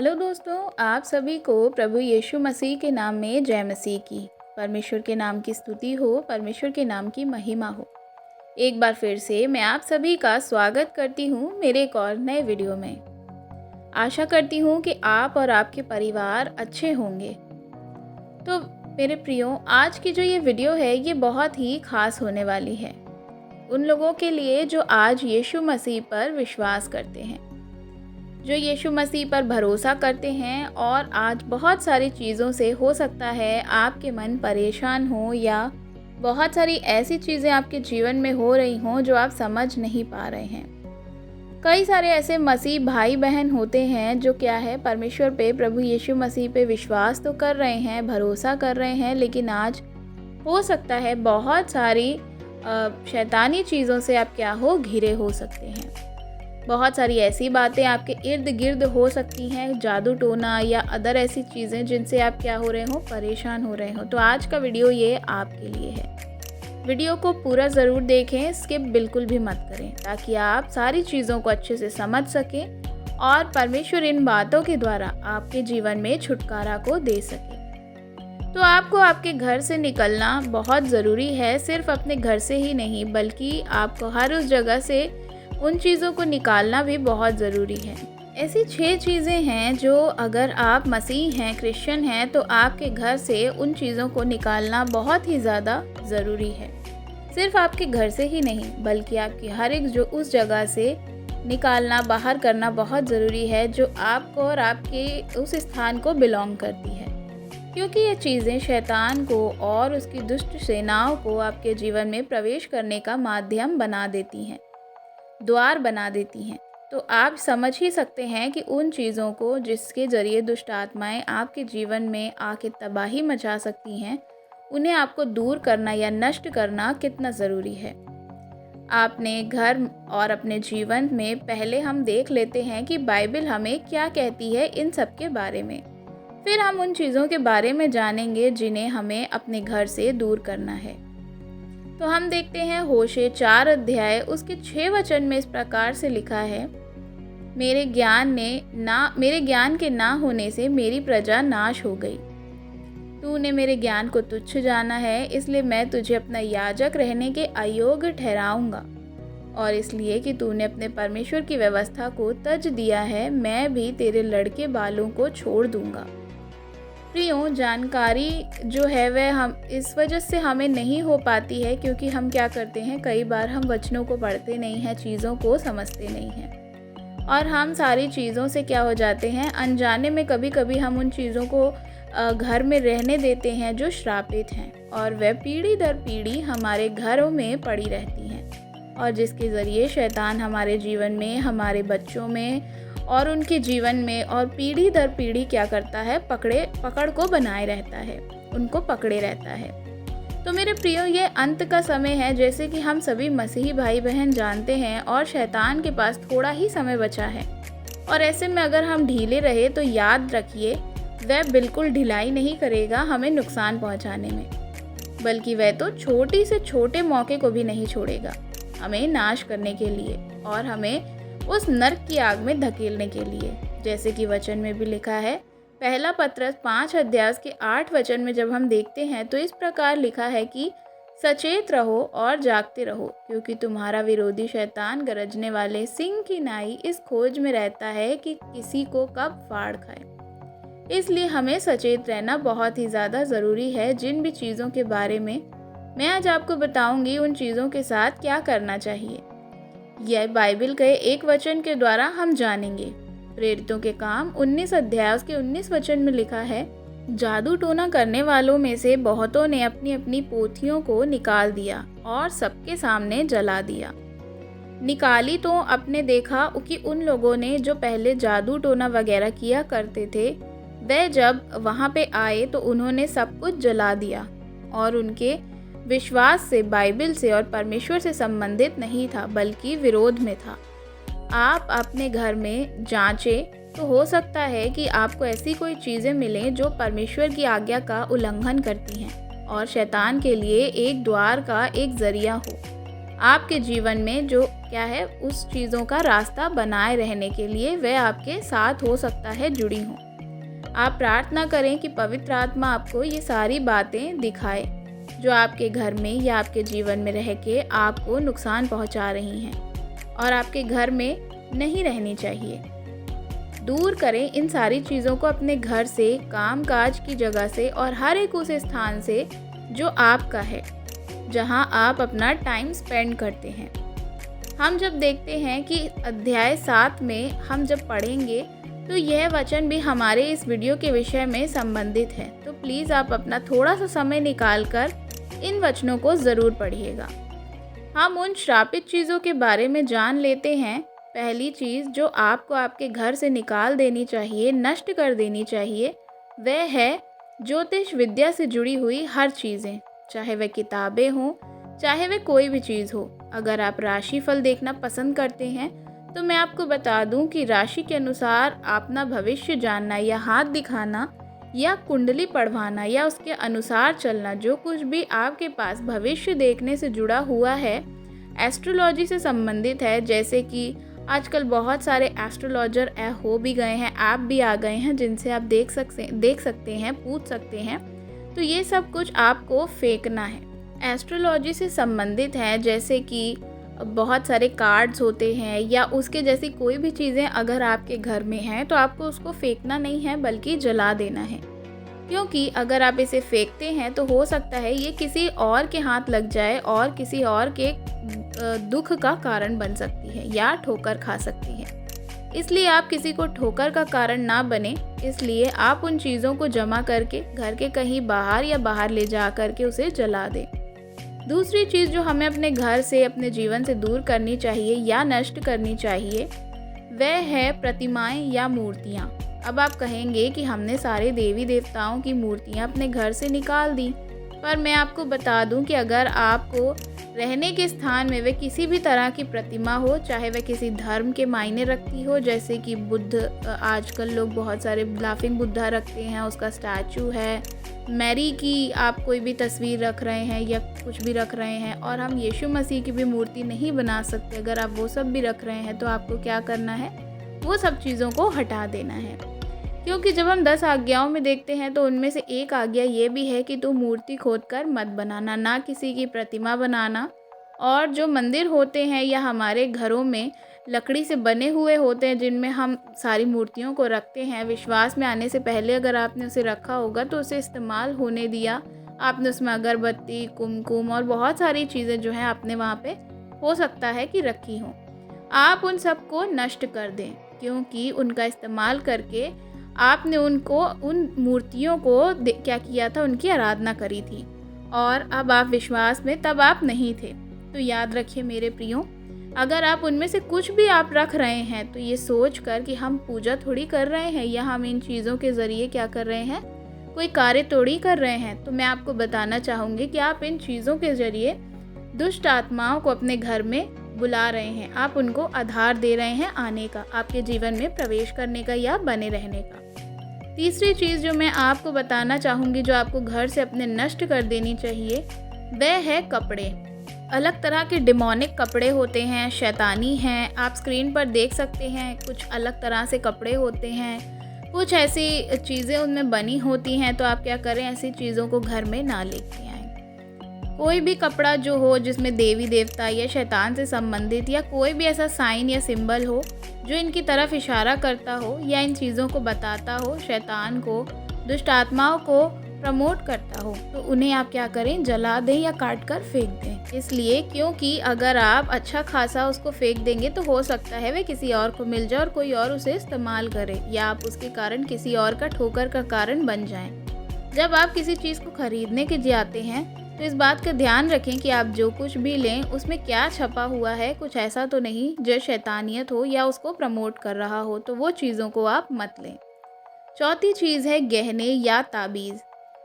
Hello दोस्तों, आप सभी को प्रभु यीशु मसीह के नाम में जय मसीह की। परमेश्वर के नाम की स्तुति हो, परमेश्वर के नाम की महिमा हो। एक बार फिर से मैं आप सभी का स्वागत करती हूँ मेरे एक और नए वीडियो में। आशा करती हूँ कि आप और आपके परिवार अच्छे होंगे। तो मेरे प्रियो, आज की जो ये वीडियो है ये बहुत ही खास होने वाली है उन लोगों के लिए जो आज यीशु मसीह पर विश्वास करते हैं, जो यीशु मसीह पर भरोसा करते हैं। और आज बहुत सारी चीज़ों से हो सकता है आपके मन परेशान हो या बहुत सारी ऐसी चीज़ें आपके जीवन में हो रही हों जो आप समझ नहीं पा रहे हैं। कई सारे ऐसे मसीह भाई बहन होते हैं जो क्या है, परमेश्वर पे, प्रभु यीशु मसीह पे विश्वास तो कर रहे हैं, भरोसा कर रहे हैं, लेकिन आज हो सकता है बहुत सारी शैतानी चीज़ों से आप क्या हो, घिरे हो सकते हैं। बहुत सारी ऐसी बातें आपके इर्द गिर्द हो सकती हैं, जादू टोना या अदर ऐसी चीज़ें जिनसे आप क्या हो रहे हो, परेशान हो रहे हो। तो आज का वीडियो ये आपके लिए है। वीडियो को पूरा ज़रूर देखें, स्किप बिल्कुल भी मत करें, ताकि आप सारी चीज़ों को अच्छे से समझ सकें और परमेश्वर इन बातों के द्वारा आपके जीवन में छुटकारा को दे सके। तो आपको आपके घर से निकलना बहुत ज़रूरी है। सिर्फ अपने घर से ही नहीं, बल्कि आपको हर उस जगह से उन चीज़ों को निकालना भी बहुत ज़रूरी है। ऐसी 6 चीज़ें हैं जो अगर आप मसीह हैं, क्रिश्चियन हैं, तो आपके घर से उन चीज़ों को निकालना बहुत ही ज़्यादा ज़रूरी है। सिर्फ आपके घर से ही नहीं, बल्कि आपकी हर एक जो उस जगह से निकालना, बाहर करना बहुत ज़रूरी है जो आपको और आपके उस स्थान को बिलोंग करती है। क्योंकि ये चीज़ें शैतान को और उसकी दुष्ट सेनाओं को आपके जीवन में प्रवेश करने का माध्यम बना देती हैं, द्वार बना देती हैं। तो आप समझ ही सकते हैं कि उन चीज़ों को जिसके ज़रिए दुष्ट आत्माएं आपके जीवन में आके तबाही मचा सकती हैं, उन्हें आपको दूर करना या नष्ट करना कितना ज़रूरी है। आपने घर और अपने जीवन में पहले हम देख लेते हैं कि बाइबल हमें क्या कहती है इन सब के बारे में। फिर हम उन चीज़ों के बारे में जानेंगे जिन्हें हमें अपने घर से दूर करना है। तो हम देखते हैं होशे 4 अध्याय उसके 6 वचन में इस प्रकार से लिखा है, मेरे ज्ञान के ना होने से मेरी प्रजा नाश हो गई। तूने मेरे ज्ञान को तुच्छ जाना है, इसलिए मैं तुझे अपना याजक रहने के अयोग्य ठहराऊंगा। और इसलिए कि तूने अपने परमेश्वर की व्यवस्था को तज दिया है, मैं भी तेरे लड़के बालों को छोड़ दूंगा। प्रियो, जानकारी जो है वह हम इस वजह से हमें नहीं हो पाती है क्योंकि हम क्या करते हैं, कई बार हम वचनों को पढ़ते नहीं हैं, चीज़ों को समझते नहीं हैं, और हम सारी चीज़ों से क्या हो जाते हैं, अनजाने में कभी कभी हम उन चीज़ों को घर में रहने देते हैं जो श्रापित हैं, और वह पीढ़ी दर पीढ़ी हमारे घरों में पड़ी रहती हैं, और जिसके ज़रिए शैतान हमारे जीवन में, हमारे बच्चों में और उनके जीवन में और पीढ़ी दर पीढ़ी क्या करता है, पकड़ को बनाए रहता है, उनको पकड़े रहता है। तो मेरे प्रियो, ये अंत का समय है, जैसे कि हम सभी मसीही भाई बहन जानते हैं, और शैतान के पास थोड़ा ही समय बचा है। और ऐसे में अगर हम ढीले रहे तो याद रखिए, वह बिल्कुल ढिलाई नहीं करेगा हमें नुकसान पहुंचाने में, बल्कि वह तो छोटी से छोटे मौके को भी नहीं छोड़ेगा हमें नाश करने के लिए और हमें उस नरक की आग में धकेलने के लिए। जैसे कि वचन में भी लिखा है, पहला पत्रस 5 अध्याय के 8 वचन में जब हम देखते हैं तो इस प्रकार लिखा है कि सचेत रहो और जागते रहो, क्योंकि तुम्हारा विरोधी शैतान गरजने वाले सिंह की नाई इस खोज में रहता है कि किसी को कब फाड़ खाए। इसलिए हमें सचेत रहना बहुत ही ज़्यादा ज़रूरी है। जिन भी चीज़ों के बारे में मैं आज आपको बताऊंगी, उन चीज़ों के साथ क्या करना चाहिए, यह बाइबल के एक वचन के द्वारा हम जानेंगे। प्रेरितों के काम 19 अध्याय उसके 19 वचन में लिखा है, जादू टोना करने वालों में से बहुतों ने अपनी अपनी पोथियों को निकाल दिया और सबके सामने जला दिया। निकाली तो अपने देखा कि उन लोगों ने जो पहले जादू टोना वगैरह किया करते थे, वे जब वहाँ पे आए तो उन्होंने सब कुछ जला दिया, और उनके विश्वास से, बाइबल से और परमेश्वर से संबंधित नहीं था, बल्कि विरोध में था। आप अपने घर में जांचें, तो हो सकता है कि आपको ऐसी कोई चीज़ें मिलें जो परमेश्वर की आज्ञा का उल्लंघन करती हैं और शैतान के लिए एक द्वार का एक जरिया हो। आपके जीवन में जो क्या है उस चीज़ों का रास्ता बनाए रहने के लिए वह आपके साथ हो सकता है जुड़ी हों। आप प्रार्थना करें कि पवित्र आत्मा आपको ये सारी बातें दिखाए जो आपके घर में या आपके जीवन में रह के आपको नुकसान पहुंचा रही हैं और आपके घर में नहीं रहनी चाहिए। दूर करें इन सारी चीज़ों को अपने घर से, काम-काज की जगह से और हर एक उस स्थान से जो आपका है, जहां आप अपना टाइम स्पेंड करते हैं। हम जब देखते हैं कि अध्याय 7 में हम जब पढ़ेंगे तो यह वचन भी हमारे इस वीडियो के विषय में संबंधित है, तो प्लीज़ आप अपना थोड़ा सा समय निकाल कर इन वचनों को ज़रूर पढ़िएगा। हम उन श्रापित चीज़ों के बारे में जान लेते हैं। पहली चीज़ जो आपको आपके घर से निकाल देनी चाहिए, नष्ट कर देनी चाहिए, वह है ज्योतिष विद्या से जुड़ी हुई हर चीज़ें, चाहे वह किताबें हों, चाहे वह कोई भी चीज़ हो। अगर आप राशिफल देखना पसंद करते हैं तो मैं आपको बता दूं कि राशि के अनुसार अपना भविष्य जानना या हाथ दिखाना या कुंडली पढ़वाना या उसके अनुसार चलना, जो कुछ भी आपके पास भविष्य देखने से जुड़ा हुआ है, एस्ट्रोलॉजी से संबंधित है। जैसे कि आजकल बहुत सारे एस्ट्रोलॉजर हो भी गए हैं, ऐप भी आ गए हैं जिनसे आप देख सकते हैं, पूछ सकते हैं। तो ये सब कुछ आपको फेंकना है। एस्ट्रोलॉजी से संबंधित है जैसे कि बहुत सारे कार्ड्स होते हैं या उसके जैसी कोई भी चीज़ें अगर आपके घर में हैं तो आपको उसको फेंकना नहीं है बल्कि जला देना है, क्योंकि अगर आप इसे फेंकते हैं तो हो सकता है ये किसी और के हाथ लग जाए और किसी और के दुख का कारण बन सकती है या ठोकर खा सकती है। इसलिए आप किसी को ठोकर का कारण ना बने, इसलिए आप उन चीज़ों को जमा करके घर के कहीं बाहर या बाहर ले जा करके उसे जला दें। दूसरी चीज़ जो हमें अपने घर से, अपने जीवन से दूर करनी चाहिए या नष्ट करनी चाहिए, वह है प्रतिमाएं या मूर्तियाँ। अब आप कहेंगे कि हमने सारे देवी देवताओं की मूर्तियाँ अपने घर से निकाल दी, पर मैं आपको बता दूं कि अगर आपको रहने के स्थान में वे किसी भी तरह की प्रतिमा हो, चाहे वह किसी धर्म के मायने रखती हो, जैसे कि बुद्ध, आजकल लोग बहुत सारे लाफिंग बुद्धा रखते हैं, उसका स्टैचू है, मैरी की आप कोई भी तस्वीर रख रहे हैं या कुछ भी रख रहे हैं, और हम यीशु मसीह की भी मूर्ति नहीं बना सकते, अगर आप वो सब भी रख रहे हैं तो आपको क्या करना है, वो सब चीज़ों को हटा देना है। क्योंकि जब हम 10 आज्ञाओं में देखते हैं तो उनमें से एक आज्ञा ये भी है कि तू मूर्ति खोदकर मत बनाना, ना किसी की प्रतिमा बनाना। और जो मंदिर होते हैं या हमारे घरों में लकड़ी से बने हुए होते हैं जिनमें हम सारी मूर्तियों को रखते हैं, विश्वास में आने से पहले अगर आपने उसे रखा होगा तो उसे इस्तेमाल होने दिया, आपने उसमें अगरबत्ती, कुमकुम और बहुत सारी चीज़ें जो हैं आपने वहाँ पे हो सकता है कि रखी हों, आप उन सबको नष्ट कर दें, क्योंकि उनका इस्तेमाल करके आपने उन मूर्तियों को क्या किया था, उनकी आराधना करी थी, और अब आप विश्वास में तब आप नहीं थे। तो याद रखिए मेरे प्रियो, अगर आप उनमें से कुछ भी आप रख रहे हैं तो ये सोच कर कि हम पूजा थोड़ी कर रहे हैं या हम इन चीज़ों के ज़रिए क्या कर रहे हैं, कोई कार्य थोड़ी कर रहे हैं, तो मैं आपको बताना चाहूँगी कि आप इन चीज़ों के ज़रिए दुष्ट आत्माओं को अपने घर में बुला रहे हैं, आप उनको आधार दे रहे हैं आने का, आपके जीवन में प्रवेश करने का या बने रहने का। तीसरी चीज़ जो मैं आपको बताना चाहूँगी, जो आपको घर से अपने नष्ट कर देनी चाहिए, वह है कपड़े। अलग तरह के डिमोनिक कपड़े होते हैं, शैतानी हैं, आप स्क्रीन पर देख सकते हैं, कुछ अलग तरह से कपड़े होते हैं, कुछ ऐसी चीज़ें उनमें बनी होती हैं, तो आप क्या करें, ऐसी चीज़ों को घर में ना लेके आएँ। कोई भी कपड़ा जो हो जिसमें देवी देवता या शैतान से संबंधित या कोई भी ऐसा साइन या सिंबल हो जो इनकी तरफ इशारा करता हो या इन चीज़ों को बताता हो, शैतान को, दुष्ट आत्माओं को प्रमोट करता हो, तो उन्हें आप क्या करें, जला दें या काट कर फेंक दें। इसलिए क्योंकि अगर आप अच्छा खासा उसको फेंक देंगे तो हो सकता है वे किसी और को मिल जाए और कोई और उसे इस्तेमाल करे या आप उसके कारण किसी और का ठोकर का कारण बन जाएं। जब आप किसी चीज़ को खरीदने के जाते हैं तो इस बात का ध्यान रखें कि आप जो कुछ भी लें उसमें क्या छपा हुआ है, कुछ ऐसा तो नहीं जो शैतानियत हो या उसको प्रमोट कर रहा हो, तो वो चीज़ों को आप मत लें। चौथी चीज़ है गहने या ताबीज़।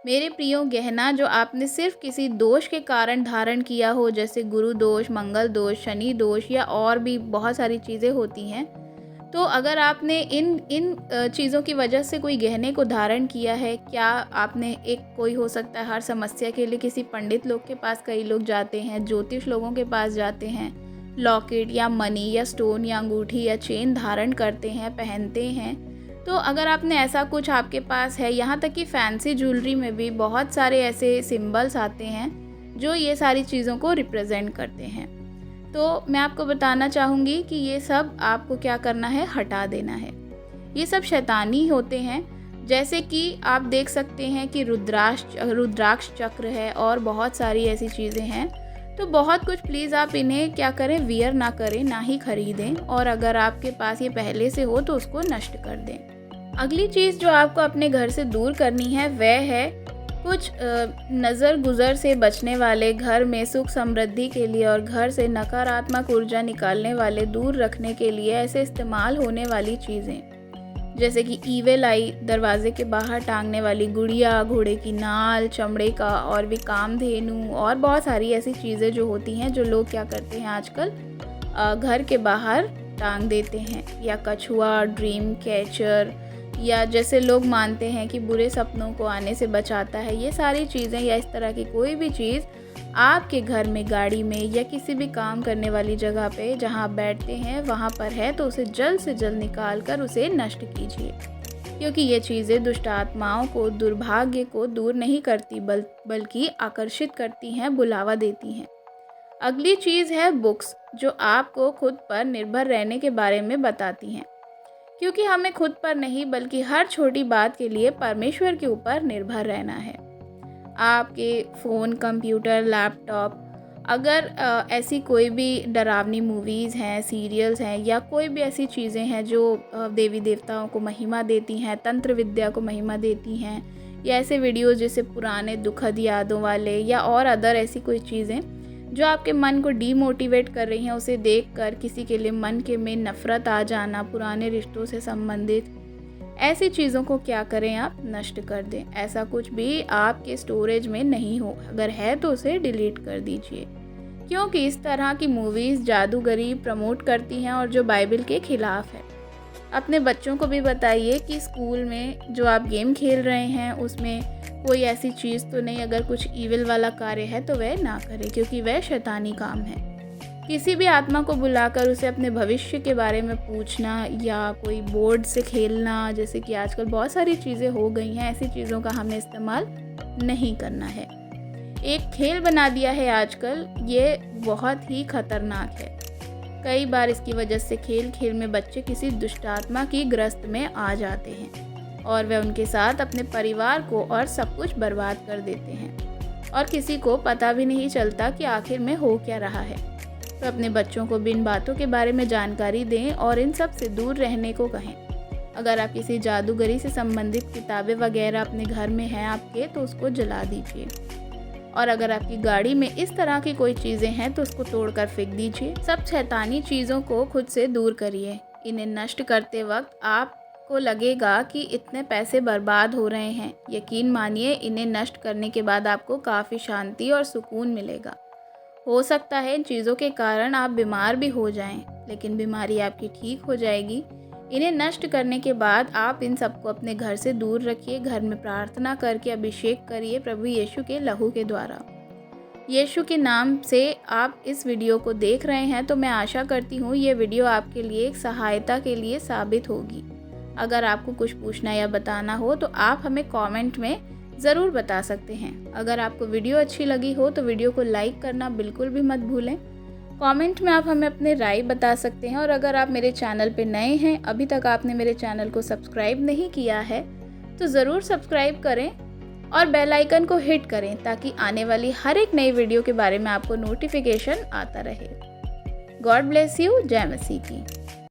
मेरे प्रियो, गहना जो आपने सिर्फ किसी दोष के कारण धारण किया हो, जैसे गुरु दोष, मंगल दोष, शनि दोष या और भी बहुत सारी चीज़ें होती हैं, तो अगर आपने इन इन चीज़ों की वजह से कोई गहने को धारण किया है, क्या आपने कोई हो सकता है हर समस्या के लिए किसी पंडित लोग के पास कई लोग जाते हैं, ज्योतिष लोगों के पास जाते हैं, लॉकेट या मनी या स्टोन या अंगूठी या चेन धारण करते हैं, पहनते हैं। तो अगर आपने ऐसा कुछ आपके पास है, यहाँ तक कि फैंसी ज्वेलरी में भी बहुत सारे ऐसे सिंबल्स आते हैं जो ये सारी चीज़ों को रिप्रेजेंट करते हैं। तो मैं आपको बताना चाहूँगी कि ये सब आपको क्या करना है, हटा देना है। ये सब शैतानी होते हैं। जैसे कि आप देख सकते हैं कि रुद्राक्ष चक्र है और बहुत सारी ऐसी चीज़ें हैं। तो बहुत कुछ प्लीज़ आप इन्हें क्या करें, वियर ना करें, ना ही खरीदें, और अगर आपके पास ये पहले से हो तो उसको नष्ट कर दें। अगली चीज़ जो आपको अपने घर से दूर करनी है वह है कुछ नज़र गुज़र से बचने वाले, घर में सुख समृद्धि के लिए और घर से नकारात्मक ऊर्जा निकालने वाले, दूर रखने के लिए ऐसे इस्तेमाल होने वाली चीज़ें, जैसे कि ईविल आई, दरवाजे के बाहर टांगने वाली गुड़िया, घोड़े की नाल, चमड़े का और भी कामधेनु, और बहुत सारी ऐसी चीज़ें जो होती हैं जो लोग क्या करते हैं आजकल घर के बाहर टांग देते हैं, या कछुआ, ड्रीम कैचर, या जैसे लोग मानते हैं कि बुरे सपनों को आने से बचाता है। ये सारी चीज़ें या इस तरह की कोई भी चीज़ आपके घर में, गाड़ी में या किसी भी काम करने वाली जगह पे जहाँ आप बैठते हैं वहाँ पर है, तो उसे जल्द से जल्द निकाल कर उसे नष्ट कीजिए, क्योंकि ये चीज़ें दुष्ट आत्माओं को, दुर्भाग्य को दूर नहीं करती बल्कि आकर्षित करती हैं, बुलावा देती हैं। अगली चीज़ है बुक्स, जो आपको खुद पर निर्भर रहने के बारे में बताती हैं, क्योंकि हमें खुद पर नहीं बल्कि हर छोटी बात के लिए परमेश्वर के ऊपर निर्भर रहना है। आपके फ़ोन, कंप्यूटर, लैपटॉप, अगर ऐसी कोई भी डरावनी मूवीज़ हैं, सीरियल्स हैं, या कोई भी ऐसी चीज़ें हैं जो देवी देवताओं को महिमा देती हैं, तंत्र विद्या को महिमा देती हैं, या ऐसे वीडियोज़ जैसे पुराने दुखद यादों वाले, या और अदर ऐसी कोई चीज़ें जो आपके मन को डीमोटिवेट कर रही हैं, उसे देखकर किसी के लिए मन के में नफ़रत आ जाना, पुराने रिश्तों से संबंधित ऐसी चीज़ों को क्या करें, आप नष्ट कर दें। ऐसा कुछ भी आपके स्टोरेज में नहीं हो, अगर है तो उसे डिलीट कर दीजिए, क्योंकि इस तरह की मूवीज़ जादूगरी प्रमोट करती हैं और जो बाइबल के खिलाफ है। अपने बच्चों को भी बताइए कि स्कूल में जो आप गेम खेल रहे हैं उसमें कोई ऐसी चीज़ तो नहीं, अगर कुछ ईविल वाला कार्य है तो वह ना करें, क्योंकि वह शैतानी काम है। किसी भी आत्मा को बुलाकर उसे अपने भविष्य के बारे में पूछना, या कोई बोर्ड से खेलना, जैसे कि आजकल बहुत सारी चीज़ें हो गई हैं, ऐसी चीज़ों का हमें इस्तेमाल नहीं करना है। एक खेल बना दिया है आजकल, ये बहुत ही खतरनाक है। कई बार इसकी वजह से खेल खेल में बच्चे किसी दुष्ट आत्मा की ग्रस्त में आ जाते हैं और वे उनके साथ अपने परिवार को और सब कुछ बर्बाद कर देते हैं, और किसी को पता भी नहीं चलता कि आखिर में हो क्या रहा है। तो अपने बच्चों को बिन बातों के बारे में जानकारी दें और इन सब से दूर रहने को कहें। अगर आप किसी जादूगरी से संबंधित किताबें वगैरह अपने घर में हैं आपके, तो उसको जला दीजिए, और अगर आपकी गाड़ी में इस तरह की कोई चीज़ें हैं तो उसको तोड़कर फेंक दीजिए। सब शैतानी चीज़ों को खुद से दूर करिए। इन्हें नष्ट करते वक्त आपको लगेगा कि इतने पैसे बर्बाद हो रहे हैं, यकीन मानिए इन्हें नष्ट करने के बाद आपको काफ़ी शांति और सुकून मिलेगा। हो सकता है इन चीज़ों के कारण आप बीमार भी हो जाएं, लेकिन बीमारी आपकी ठीक हो जाएगी। इन्हें नष्ट करने के बाद आप इन सबको अपने घर से दूर रखिए। घर में प्रार्थना करके अभिषेक करिए प्रभु यीशु के लहू के द्वारा। यीशु के नाम से आप इस वीडियो को देख रहे हैं, तो मैं आशा करती हूँ ये वीडियो आपके लिए एक सहायता के लिए साबित होगी। अगर आपको कुछ पूछना या बताना हो तो आप हमें कमेंट में ज़रूर बता सकते हैं। अगर आपको वीडियो अच्छी लगी हो तो वीडियो को लाइक करना बिल्कुल भी मत भूलें। कमेंट में आप हमें अपने राय बता सकते हैं, और अगर आप मेरे चैनल पे नए हैं, अभी तक आपने मेरे चैनल को सब्सक्राइब नहीं किया है, तो ज़रूर सब्सक्राइब करें और बेल आइकन को हिट करें, ताकि आने वाली हर एक नई वीडियो के बारे में आपको नोटिफिकेशन आता रहे। God bless you. जय मसीह की।